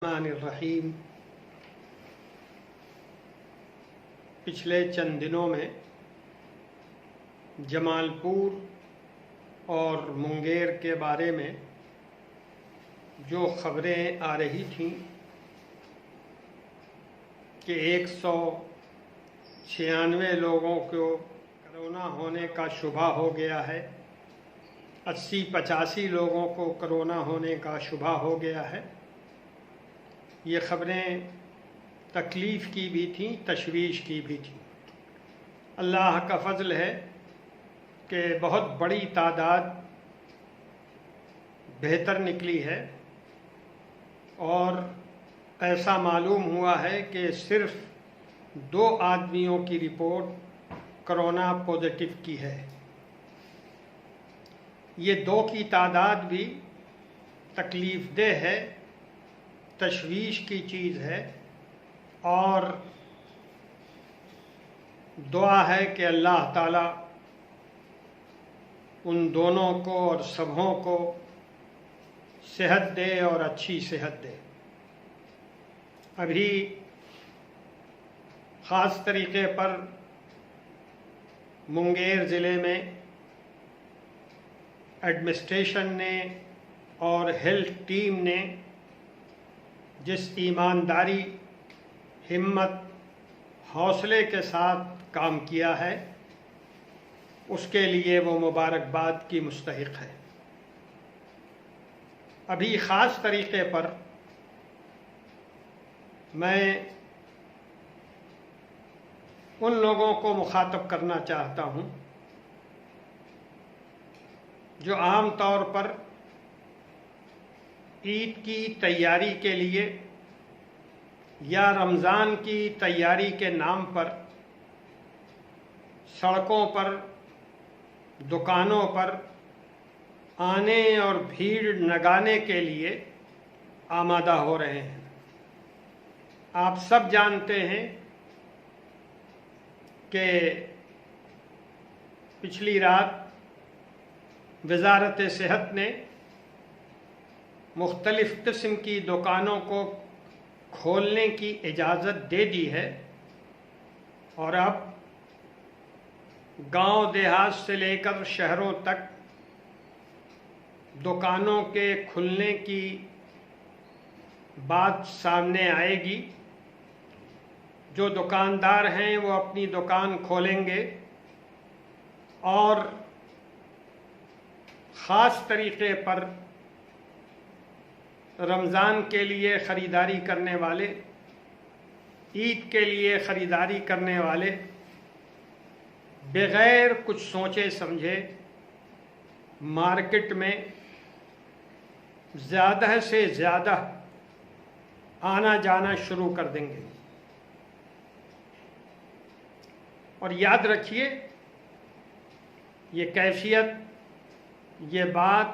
الرحمن الرحیم۔ پچھلے چند دنوں میں جمال پور اور منگیر کے بارے میں جو خبریں آ رہی تھیں کہ 196 لوگوں کو کرونا ہونے کا شبہ ہو گیا ہے، 80-85 لوگوں کو کرونا ہونے کا شبہ ہو گیا ہے، یہ خبریں تکلیف کی بھی تھیں، تشویش کی بھی تھیں۔ اللہ کا فضل ہے کہ بہت بڑی تعداد بہتر نکلی ہے، اور ایسا معلوم ہوا ہے کہ صرف 2 آدمیوں کی رپورٹ کرونا پازیٹیو کی ہے۔ یہ 2 کی تعداد بھی تکلیف دہ ہے، تشویش کی چیز ہے، اور دعا ہے کہ اللہ تعالیٰ ان دونوں کو اور سبھوں کو صحت دے اور اچھی صحت دے۔ ابھی خاص طریقے پر منگیر ضلع میں ایڈمنسٹریشن نے اور ہیلتھ ٹیم نے جس ایمانداری، ہمت، حوصلے کے ساتھ کام کیا ہے، اس کے لیے وہ مبارکباد کی مستحق ہے۔ ابھی خاص طریقے پر میں ان لوگوں کو مخاطب کرنا چاہتا ہوں جو عام طور پر عید کی تیاری کے لیے یا رمضان کی تیاری کے نام پر سڑکوں پر، دکانوں پر آنے اور بھیڑ لگانے کے لیے آمادہ ہو رہے ہیں۔ آپ سب جانتے ہیں کہ پچھلی رات وزارت صحت نے مختلف قسم کی دکانوں کو کھولنے کی اجازت دے دی ہے، اور اب گاؤں دیہات سے لے کر شہروں تک دکانوں کے کھلنے کی بات سامنے آئے گی۔ جو دکاندار ہیں وہ اپنی دکان کھولیں گے، اور خاص طریقے پر رمضان کے لیے خریداری کرنے والے، عید کے لیے خریداری کرنے والے بغیر کچھ سوچے سمجھے مارکیٹ میں زیادہ سے زیادہ آنا جانا شروع کر دیں گے۔ اور یاد رکھیے، یہ کیفیت، یہ بات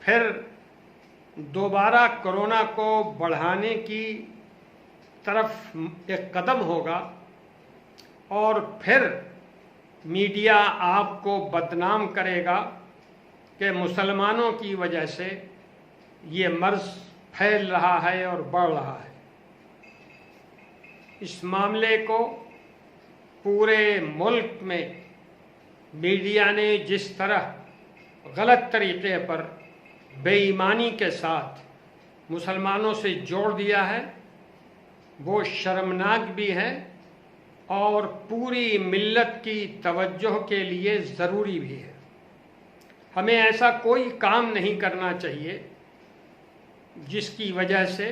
پھر دوبارہ کرونا کو بڑھانے کی طرف ایک قدم ہوگا، اور پھر میڈیا آپ کو بدنام کرے گا کہ مسلمانوں کی وجہ سے یہ مرض پھیل رہا ہے اور بڑھ رہا ہے۔ اس معاملے کو پورے ملک میں میڈیا نے جس طرح غلط طریقے پر بے ایمانی کے ساتھ مسلمانوں سے جوڑ دیا ہے، وہ شرمناک بھی ہے اور پوری ملت کی توجہ کے لیے ضروری بھی ہے۔ ہمیں ایسا کوئی کام نہیں کرنا چاہیے جس کی وجہ سے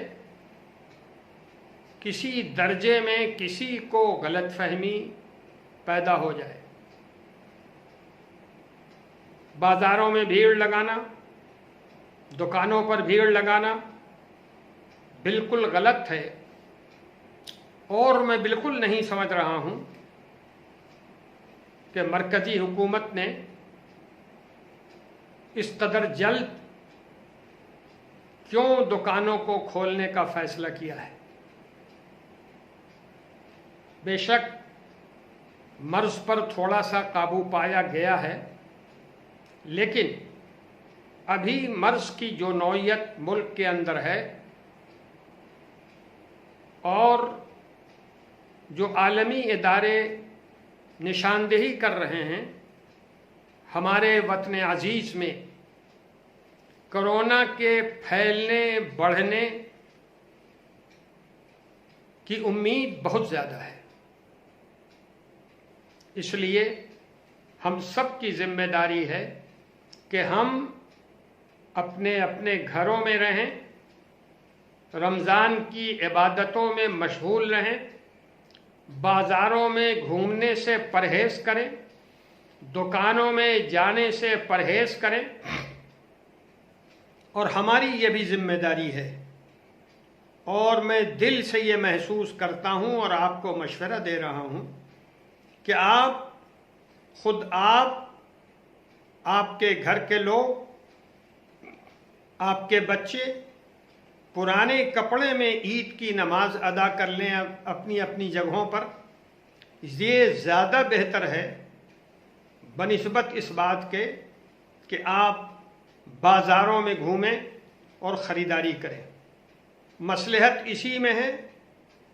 کسی درجے میں کسی کو غلط فہمی پیدا ہو جائے۔ بازاروں میں بھیڑ لگانا، دکانوں پر بھیڑ لگانا بالکل غلط ہے، اور میں بالکل نہیں سمجھ رہا ہوں کہ مرکزی حکومت نے اس قدر جلد کیوں دکانوں کو کھولنے کا فیصلہ کیا ہے۔ بے شک مرض پر تھوڑا سا قابو پایا گیا ہے، لیکن ابھی مرض کی جو نوعیت ملک کے اندر ہے اور جو عالمی ادارے نشاندہی کر رہے ہیں ہمارے وطن عزیز میں کرونا کے پھیلنے بڑھنے کی امید بہت زیادہ ہے، اس لیے ہم سب کی ذمہ داری ہے کہ ہم اپنے اپنے گھروں میں رہیں، رمضان کی عبادتوں میں مشغول رہیں، بازاروں میں گھومنے سے پرہیز کریں، دکانوں میں جانے سے پرہیز کریں، اور ہماری یہ بھی ذمہ داری ہے اور میں دل سے یہ محسوس کرتا ہوں اور آپ کو مشورہ دے رہا ہوں کہ خود آپ کے گھر کے لوگ، آپ کے بچے پرانے کپڑے میں عید کی نماز ادا کر لیں اپنی اپنی جگہوں پر، یہ زیادہ بہتر ہے بنسبت اس بات کے کہ آپ بازاروں میں گھومیں اور خریداری کریں۔ مصلحت اسی میں ہے،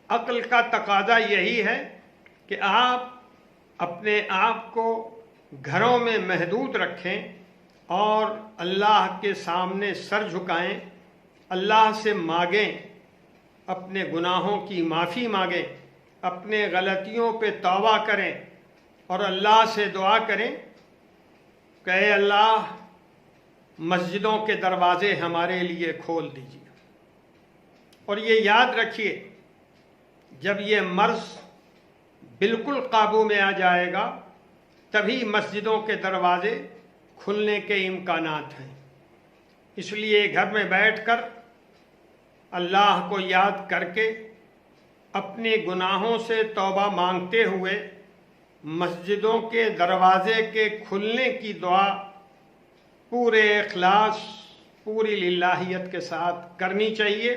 عقل کا تقاضا یہی ہے کہ آپ اپنے آپ کو گھروں میں محدود رکھیں اور اللہ کے سامنے سر جھکائیں، اللہ سے مانگیں، اپنے گناہوں کی معافی مانگیں، اپنے غلطیوں پہ توبہ کریں اور اللہ سے دعا کریں کہ اے اللہ مسجدوں کے دروازے ہمارے لیے کھول دیجیے۔ اور یہ یاد رکھیے جب یہ مرض بالکل قابو میں آ جائے گا تبھی مسجدوں کے دروازے کھلنے کے امکانات ہیں، اس لیے گھر میں بیٹھ کر اللہ کو یاد کر کے اپنے گناہوں سے توبہ مانگتے ہوئے مسجدوں کے دروازے کے کھلنے کی دعا پورے اخلاص، پوری للہیت کے ساتھ کرنی چاہیے۔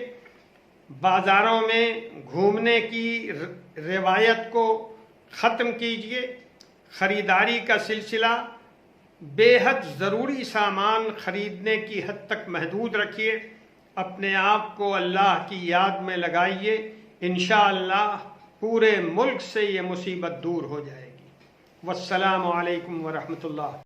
بازاروں میں گھومنے کی روایت کو ختم کیجیے، خریداری کا سلسلہ بے حد ضروری سامان خریدنے کی حد تک محدود رکھیے، اپنے آپ کو اللہ کی یاد میں لگائیے، انشاءاللہ پورے ملک سے یہ مصیبت دور ہو جائے گی۔ والسلام علیکم ورحمۃ اللہ۔